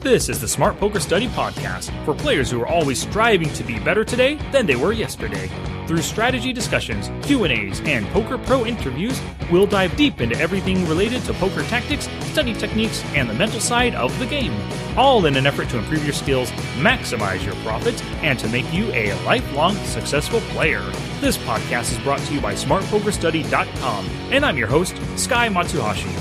This is the Smart Poker Study Podcast for players who are always striving to be better today than they were yesterday. Through strategy discussions, Q&As, and Poker Pro interviews, we'll dive deep into everything related to poker tactics, study techniques, and the mental side of the game. All in an effort to improve your skills, maximize your profits, and to make you a lifelong successful player. This podcast is brought to you by SmartPokerStudy.com, and I'm your host, Sky Matsuhashi.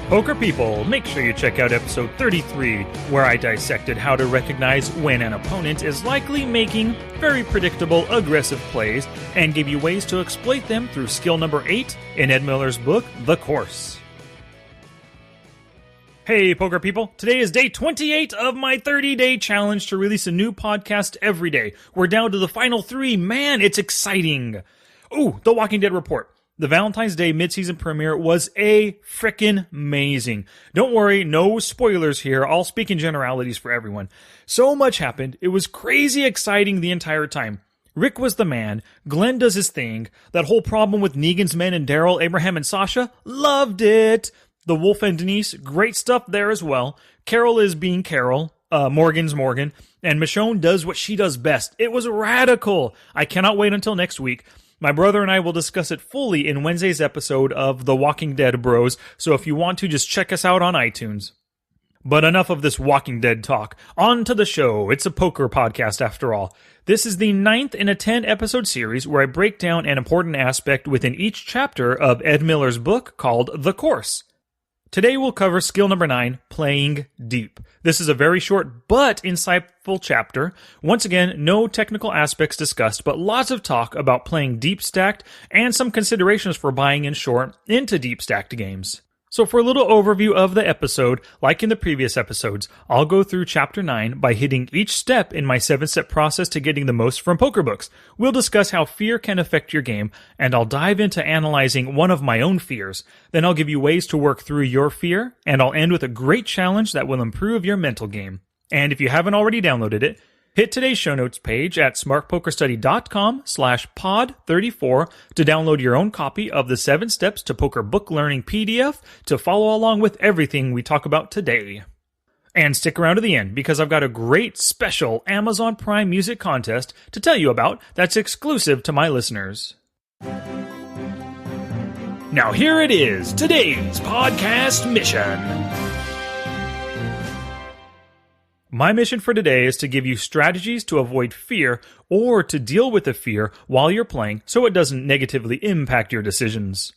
Poker people, make sure you check out episode 33, where I dissected how to recognize when an opponent is likely making very predictable, aggressive plays, and give you ways to exploit them through skill number 8 in Ed Miller's book, The Course. Hey, poker people. Today is day 28 of my 30-day challenge to release a new podcast every day. We're down to the final 3. Man, it's exciting. Ooh, The Walking Dead report. The Valentine's Day mid-season premiere was frickin' amazing. Don't worry, no spoilers here. I'll speak in generalities for everyone. So much happened. It was crazy exciting the entire time. Rick was the man. Glenn does his thing. That whole problem with Negan's men and Daryl, Abraham, and Sasha, loved it. The Wolf and Denise, great stuff there as well. Carol is being Carol. Morgan's Morgan. And Michonne does what she does best. It was radical. I cannot wait until next week. My brother and I will discuss it fully in Wednesday's episode of The Walking Dead Bros, so if you want to, just check us out on iTunes. But enough of this Walking Dead talk. On to the show. It's a poker podcast after all. This is the 9th in a 10-episode series where I break down an important aspect within each chapter of Ed Miller's book called The Course. Today we'll cover skill number 9, playing deep. This is a very short but insightful chapter. Once again, no technical aspects discussed, but lots of talk about playing deep stacked and some considerations for buying in short into deep stacked games. So for a little overview of the episode, like in the previous episodes, I'll go through Chapter 9 by hitting each step in my 7-step process to getting the most from poker books. We'll discuss how fear can affect your game, and I'll dive into analyzing one of my own fears. Then I'll give you ways to work through your fear, and I'll end with a great challenge that will improve your mental game. And if you haven't already downloaded it, hit today's show notes page at smartpokerstudy.com/pod34 to download your own copy of the 7 Steps to Poker Book Learning PDF to follow along with everything we talk about today. And stick around to the end because I've got a great special Amazon Prime music contest to tell you about that's exclusive to my listeners. Now here it is, today's podcast mission. My mission for today is to give you strategies to avoid fear or to deal with the fear while you're playing so it doesn't negatively impact your decisions.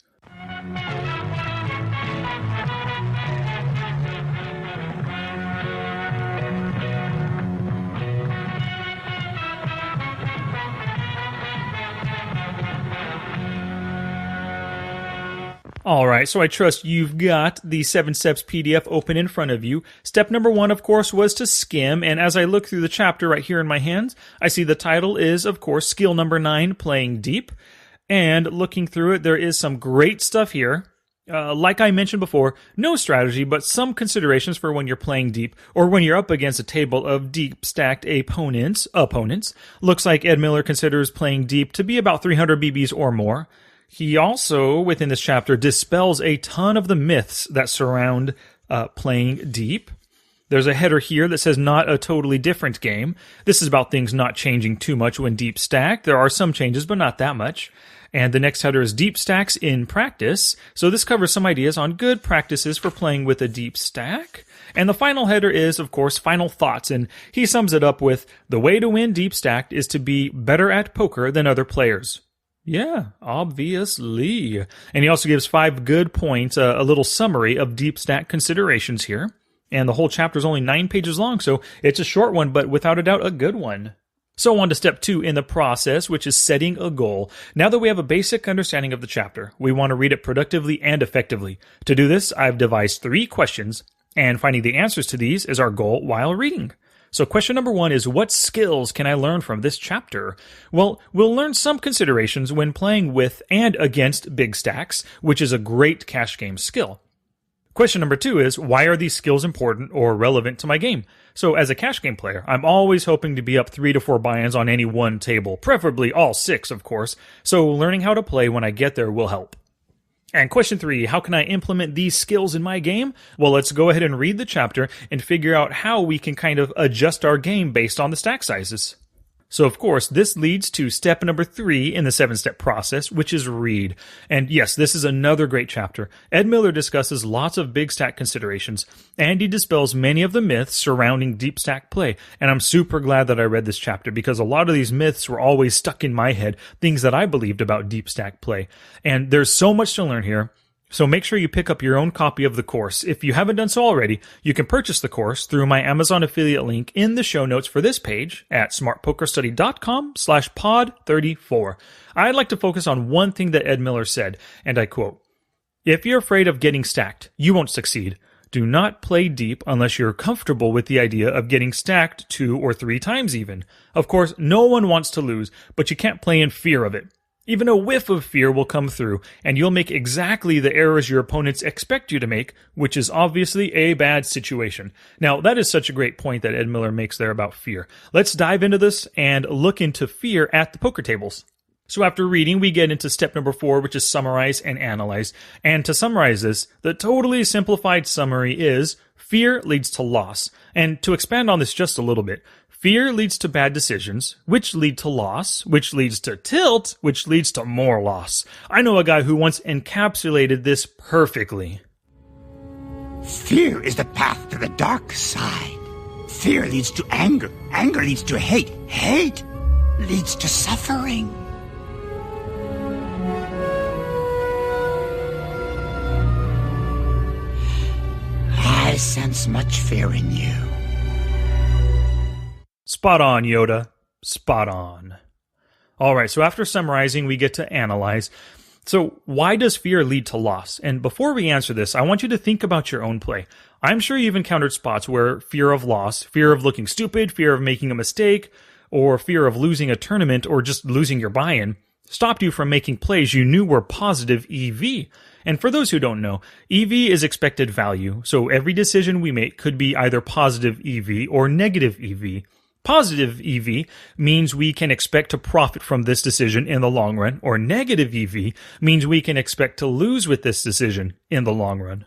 Alright, so I trust you've got the 7 Steps PDF open in front of you. Step number 1, of course, was to skim, and as I look through the chapter right here in my hands, I see the title is, of course, skill number 9, playing deep. And looking through it, there is some great stuff here. Like I mentioned before, no strategy, but some considerations for when you're playing deep, or when you're up against a table of deep-stacked opponents. Looks like Ed Miller considers playing deep to be about 300 BBs or more. He also, within this chapter, dispels a ton of the myths that surround playing deep. There's a header here that says not a totally different game. This is about things not changing too much when deep stacked. There are some changes, but not that much. And the next header is deep stacks in practice. So this covers some ideas on good practices for playing with a deep stack. And the final header is, of course, final thoughts. And he sums it up with, the way to win deep stacked is to be better at poker than other players. Yeah, obviously. And he also gives 5 good points, a little summary of deep stack considerations here. And the whole chapter is only 9 pages long, so it's a short one, but without a doubt a good one. So on to step 2 in the process, which is setting a goal. Now that we have a basic understanding of the chapter, we want to read it productively and effectively. To do this, I've devised 3 questions, and finding the answers to these is our goal while reading. So question number 1 is, what skills can I learn from this chapter? Well, we'll learn some considerations when playing with and against big stacks, which is a great cash game skill. Question number 2 is, why are these skills important or relevant to my game? So as a cash game player, I'm always hoping to be up 3 to 4 buy-ins on any one table, preferably all 6, of course, so learning how to play when I get there will help. And question 3, how can I implement these skills in my game? Well, let's go ahead and read the chapter and figure out how we can kind of adjust our game based on the stack sizes. So, of course, this leads to step number 3 in the 7-step process, which is read. And yes, this is another great chapter. Ed Miller discusses lots of big stack considerations, and he dispels many of the myths surrounding deep stack play. And I'm super glad that I read this chapter, because a lot of these myths were always stuck in my head, things that I believed about deep stack play. And there's so much to learn here. So make sure you pick up your own copy of the course. If you haven't done so already, you can purchase the course through my Amazon affiliate link in the show notes for this page at smartpokerstudy.com/pod34. I'd like to focus on one thing that Ed Miller said, and I quote, "If you're afraid of getting stacked, you won't succeed. Do not play deep unless you're comfortable with the idea of getting stacked 2 or 3 times even. Of course, no one wants to lose, but you can't play in fear of it. Even a whiff of fear will come through, and you'll make exactly the errors your opponents expect you to make, which is obviously a bad situation." Now, that is such a great point that Ed Miller makes there about fear. Let's dive into this and look into fear at the poker tables. So after reading, we get into step number 4, which is summarize and analyze. And to summarize this, the totally simplified summary is fear leads to loss. And to expand on this just a little bit, fear leads to bad decisions, which lead to loss, which leads to tilt, which leads to more loss. I know a guy who once encapsulated this perfectly. Fear is the path to the dark side. Fear leads to anger. Anger leads to hate. Hate leads to suffering. I sense much fear in you. Spot on, Yoda. Spot on. All right, so after summarizing, we get to analyze. So why does fear lead to loss? And before we answer this, I want you to think about your own play. I'm sure you've encountered spots where fear of loss, fear of looking stupid, fear of making a mistake, or fear of losing a tournament or just losing your buy-in stopped you from making plays you knew were positive EV. And for those who don't know, EV is expected value, so every decision we make could be either positive EV or negative EV. Positive EV means we can expect to profit from this decision in the long run, or negative EV means we can expect to lose with this decision in the long run.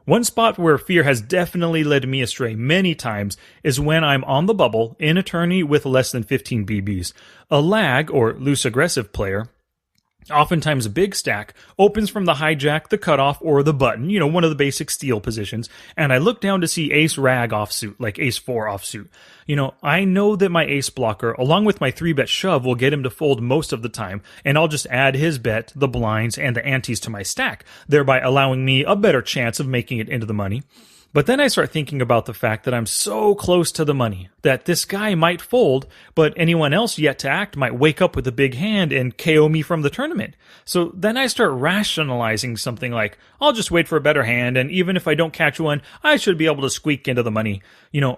One spot where fear has definitely led me astray many times is when I'm on the bubble in a tourney with less than 15 BBs. A lag, or loose aggressive player, oftentimes a big stack, opens from the hijack, the cutoff, or the button, one of the basic steal positions, and I look down to see ace rag offsuit, like ace 4 offsuit. I know that my ace blocker, along with my 3-bet shove, will get him to fold most of the time, and I'll just add his bet, the blinds, and the antes to my stack, thereby allowing me a better chance of making it into the money. But then I start thinking about the fact that I'm so close to the money, that this guy might fold, but anyone else yet to act might wake up with a big hand and KO me from the tournament. So then I start rationalizing something like, I'll just wait for a better hand, and even if I don't catch one, I should be able to squeak into the money.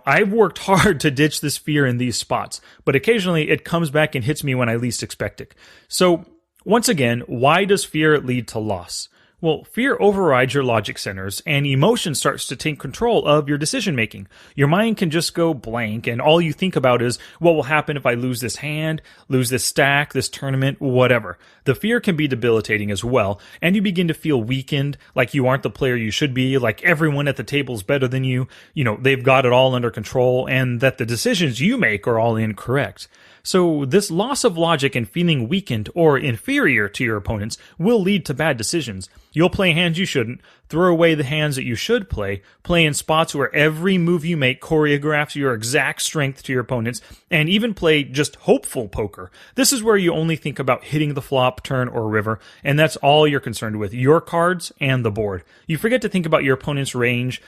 I've worked hard to ditch this fear in these spots, but occasionally it comes back and hits me when I least expect it. So, once again, why does fear lead to loss? Well, fear overrides your logic centers, and emotion starts to take control of your decision-making. Your mind can just go blank, and all you think about is, what will happen if I lose this hand, lose this stack, this tournament, whatever. The fear can be debilitating as well, and you begin to feel weakened, like you aren't the player you should be, like everyone at the table's better than you, they've got it all under control, and that the decisions you make are all incorrect. So this loss of logic and feeling weakened or inferior to your opponents will lead to bad decisions. You'll play hands you shouldn't, throw away the hands that you should play in spots where every move you make choreographs your exact strength to your opponents, and even play just hopeful poker. This is where you only think about hitting the flop, turn, or river, and that's all you're concerned with, your cards and the board. You forget to think about your opponent's range,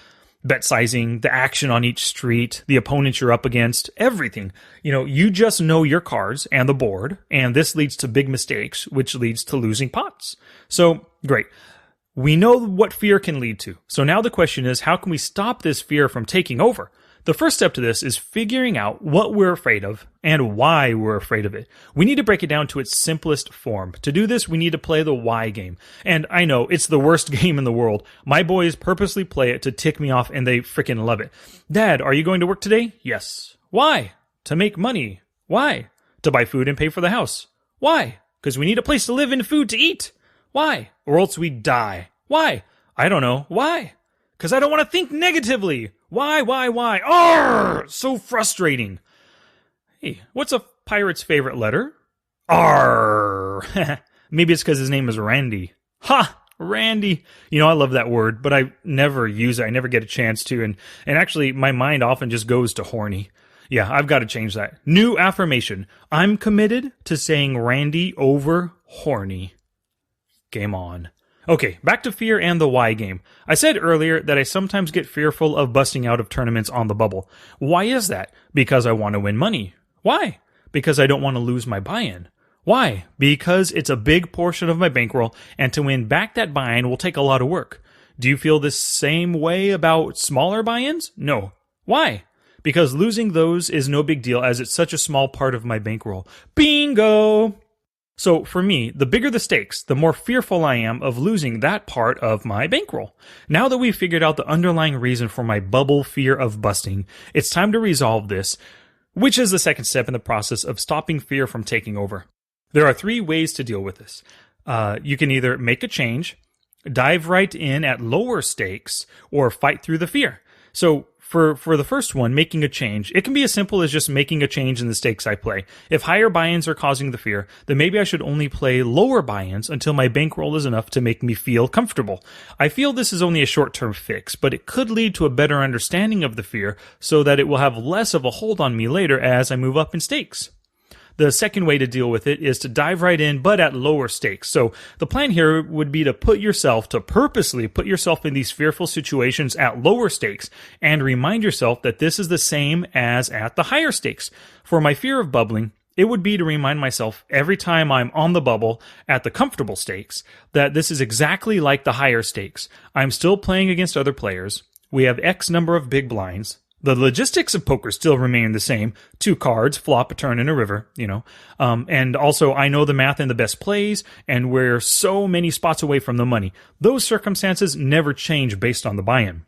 bet sizing, the action on each street, the opponents you're up against, everything. You just know your cards and the board, and this leads to big mistakes, which leads to losing pots. So, great. We know what fear can lead to. So now the question is, how can we stop this fear from taking over? The first step to this is figuring out what we're afraid of and why we're afraid of it. We need to break it down to its simplest form. To do this, we need to play the why game. And I know, it's the worst game in the world. My boys purposely play it to tick me off, and they freaking love it. Dad, are you going to work today? Yes. Why? To make money. Why? To buy food and pay for the house. Why? Because we need a place to live and food to eat. Why? Or else we die. Why? I don't know. Why? Because I don't want to think negatively. Why? Arrgh! So frustrating. Hey, what's a pirate's favorite letter? R. Maybe it's because his name is Randy. Ha! Randy. You know, I love that word, but I never use it. I never get a chance to. And actually, my mind often just goes to horny. Yeah, I've got to change that. New affirmation. I'm committed to saying Randy over horny. Game on. Okay, back to fear and the why game. I said earlier that I sometimes get fearful of busting out of tournaments on the bubble. Why is that? Because I want to win money. Why? Because I don't want to lose my buy-in. Why? Because it's a big portion of my bankroll, and to win back that buy-in will take a lot of work. Do you feel the same way about smaller buy-ins? No. Why? Because losing those is no big deal as it's such a small part of my bankroll. Bingo! So for me, the bigger the stakes, the more fearful I am of losing that part of my bankroll. Now that we've figured out the underlying reason for my bubble fear of busting, it's time to resolve this, which is the second step in the process of stopping fear from taking over. There are 3 ways to deal with this. You can either make a change, dive right in at lower stakes, or fight through the fear. So for the first one, making a change, it can be as simple as just making a change in the stakes I play. If higher buy-ins are causing the fear, then maybe I should only play lower buy-ins until my bankroll is enough to make me feel comfortable. I feel this is only a short-term fix, but it could lead to a better understanding of the fear so that it will have less of a hold on me later as I move up in stakes. The second way to deal with it is to dive right in, but at lower stakes. So the plan here would be to purposely put yourself in these fearful situations at lower stakes and remind yourself that this is the same as at the higher stakes. For my fear of bubbling, it would be to remind myself every time I'm on the bubble at the comfortable stakes that this is exactly like the higher stakes. I'm still playing against other players. We have X number of big blinds. The logistics of poker still remain the same. 2 cards, flop, a turn, and a river, and also I know the math and the best plays, and we're so many spots away from the money. Those circumstances never change based on the buy-in.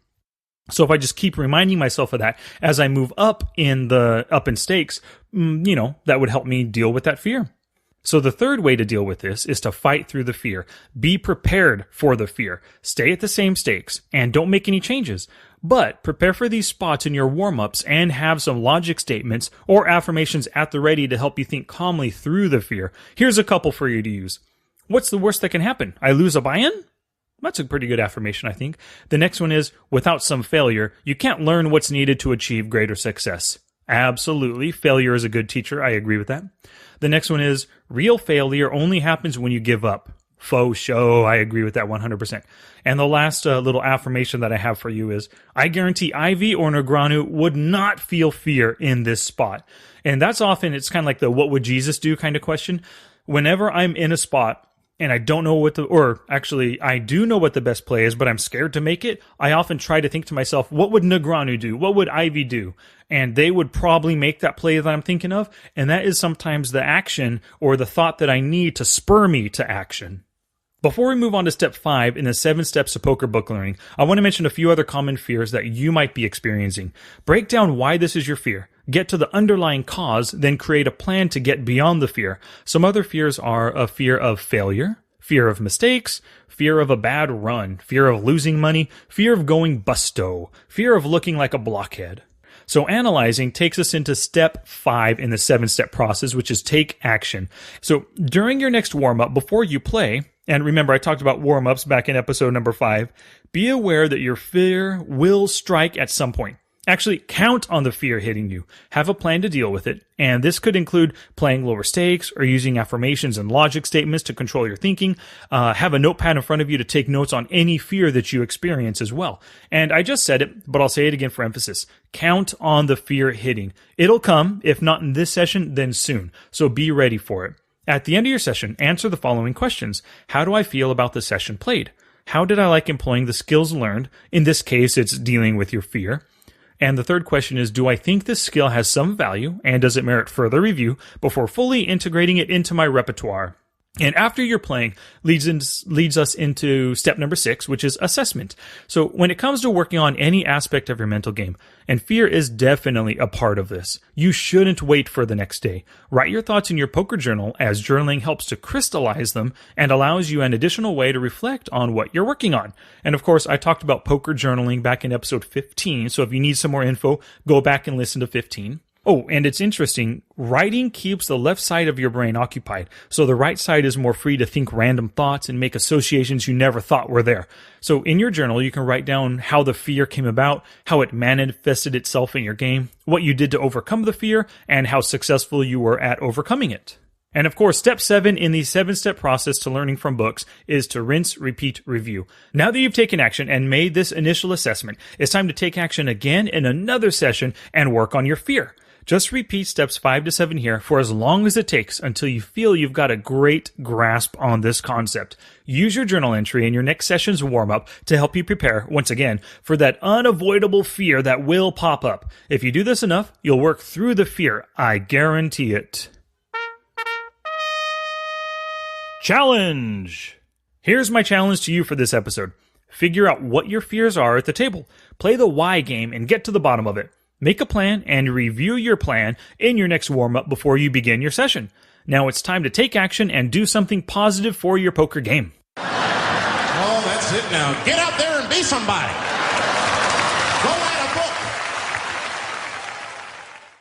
So if I just keep reminding myself of that as I move up in stakes, that would help me deal with that fear. So the third way to deal with this is to fight through the fear. Be prepared for the fear. Stay at the same stakes and don't make any changes. But prepare for these spots in your warm-ups and have some logic statements or affirmations at the ready to help you think calmly through the fear. Here's a couple for you to use. What's the worst that can happen? I lose a buy-in? That's a pretty good affirmation, I think. The next one is, without some failure, you can't learn what's needed to achieve greater success. Absolutely. Failure is a good teacher. I agree with that. The next one is, real failure only happens when you give up. Faux show. I agree with that 100%. And the last little affirmation that I have for you is, I guarantee Ivy or Negreanu would not feel fear in this spot. And that's often, it's kind of like the what would Jesus do kind of question. Whenever I'm in a spot and I don't know I do know what the best play is, but I'm scared to make it, I often try to think to myself, what would Negreanu do? What would Ivy do? And they would probably make that play that I'm thinking of. And that is sometimes the action or the thought that I need to spur me to action. Before we move on to step 5 in the 7 steps of poker book learning, I want to mention a few other common fears that you might be experiencing. Break down why this is your fear. Get to the underlying cause, then create a plan to get beyond the fear. Some other fears are a fear of failure, fear of mistakes, fear of a bad run, fear of losing money, fear of going busto, fear of looking like a blockhead. So analyzing takes us into step 5 in the 7-step process, which is take action. So during your next warm-up, before you play, and remember I talked about warm-ups back in episode number 5, be aware that your fear will strike at some point. Actually, count on the fear hitting you. Have a plan to deal with it, and this could include playing lower stakes or using affirmations and logic statements to control your thinking. Have a notepad in front of you to take notes on any fear that you experience as well. And I just said it, but I'll say it again for emphasis. Count on the fear hitting. It'll come, if not in this session, then soon. So be ready for it. At the end of your session, answer the following questions. How do I feel about the session played? How did I like employing the skills learned? In this case, it's dealing with your fear. And the third question is, do I think this skill has some value and does it merit further review before fully integrating it into my repertoire? And after you're playing leads us into step number 6, which is assessment. So when it comes to working on any aspect of your mental game, and fear is definitely a part of this, you shouldn't wait for the next day. Write your thoughts in your poker journal, as journaling helps to crystallize them and allows you an additional way to reflect on what you're working on. And of course, I talked about poker journaling back in episode 15, so if you need some more info, go back and listen to 15. Oh, and it's interesting, writing keeps the left side of your brain occupied, so the right side is more free to think random thoughts and make associations you never thought were there. So in your journal, you can write down how the fear came about, how it manifested itself in your game, what you did to overcome the fear, and how successful you were at overcoming it. And of course, step 7 in the 7-step process to learning from books is to rinse, repeat, review. Now that you've taken action and made this initial assessment, it's time to take action again in another session and work on your fear. Just repeat steps 5 to 7 here for as long as it takes until you feel you've got a great grasp on this concept. Use your journal entry in your next session's warm-up to help you prepare, once again, for that unavoidable fear that will pop up. If you do this enough, you'll work through the fear. I guarantee it. Challenge! Here's my challenge to you for this episode. Figure out what your fears are at the table. Play the why game and get to the bottom of it. Make a plan and review your plan in your next warm-up before you begin your session. Now it's time to take action and do something positive for your poker game. Oh, that's it now. Get out there and be somebody. Go write a book.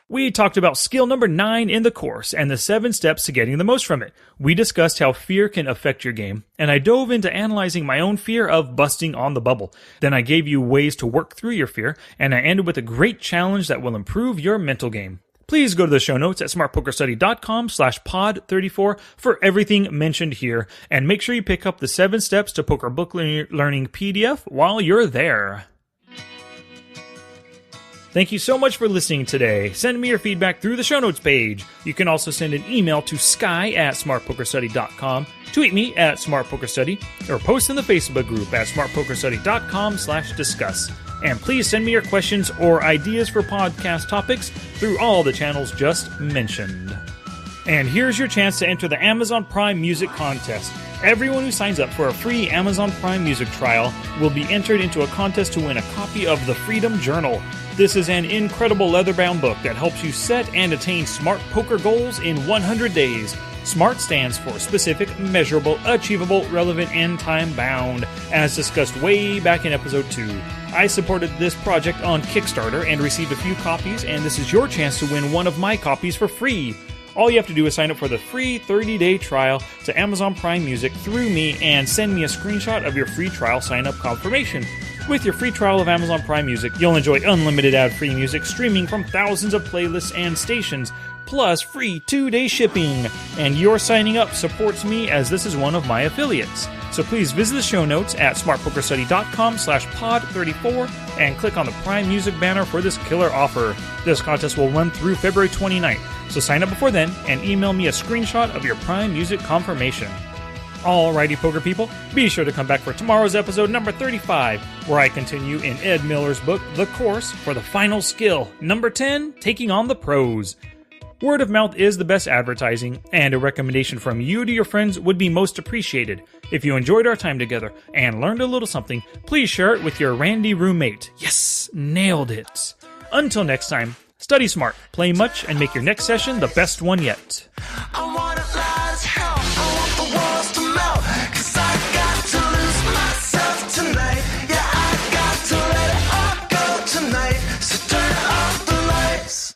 We talked about skill number 9 in the course and the 7 steps to getting the most from it. We discussed how fear can affect your game, and I dove into analyzing my own fear of busting on the bubble. Then I gave you ways to work through your fear, and I ended with a great challenge that will improve your mental game. Please go to the show notes at smartpokerstudy.com/pod34 for everything mentioned here, and make sure you pick up the 7 Steps to Poker Book Learning PDF while you're there. Thank you so much for listening today. Send me your feedback through the show notes page. You can also send an email to sky@smartpokerstudy.com, tweet me at smartpokerstudy, or post in the Facebook group at smartpokerstudy.com/discuss. And please send me your questions or ideas for podcast topics through all the channels just mentioned. And here's your chance to enter the Amazon Prime Music Contest. Everyone who signs up for a free Amazon Prime Music trial will be entered into a contest to win a copy of the Freedom Journal. This is an incredible leather-bound book that helps you set and attain smart poker goals in 100 days. SMART stands for specific, measurable, achievable, relevant, and time-bound, as discussed way back in episode 2. I supported this project on Kickstarter and received a few copies, and this is your chance to win one of my copies for free. All you have to do is sign up for the free 30-day trial to Amazon Prime Music through me and send me a screenshot of your free trial sign-up confirmation. With your free trial of Amazon Prime Music, you'll enjoy unlimited ad-free music streaming from thousands of playlists and stations, plus free 2-day shipping. And your signing up supports me as this is one of my affiliates. So please visit the show notes at smartpokerstudy.com/pod34 and click on the Prime Music banner for this killer offer. This contest will run through February 29th, so sign up before then and email me a screenshot of your Prime Music confirmation. Alrighty, poker people, be sure to come back for tomorrow's episode number 35, where I continue in Ed Miller's book, The Course, for the final skill, number 10, taking on the pros. Word of mouth is the best advertising, and a recommendation from you to your friends would be most appreciated. If you enjoyed our time together and learned a little something, please share it with your randy roommate. Yes, nailed it. Until next time, study smart, play much, and make your next session the best one yet. I wanna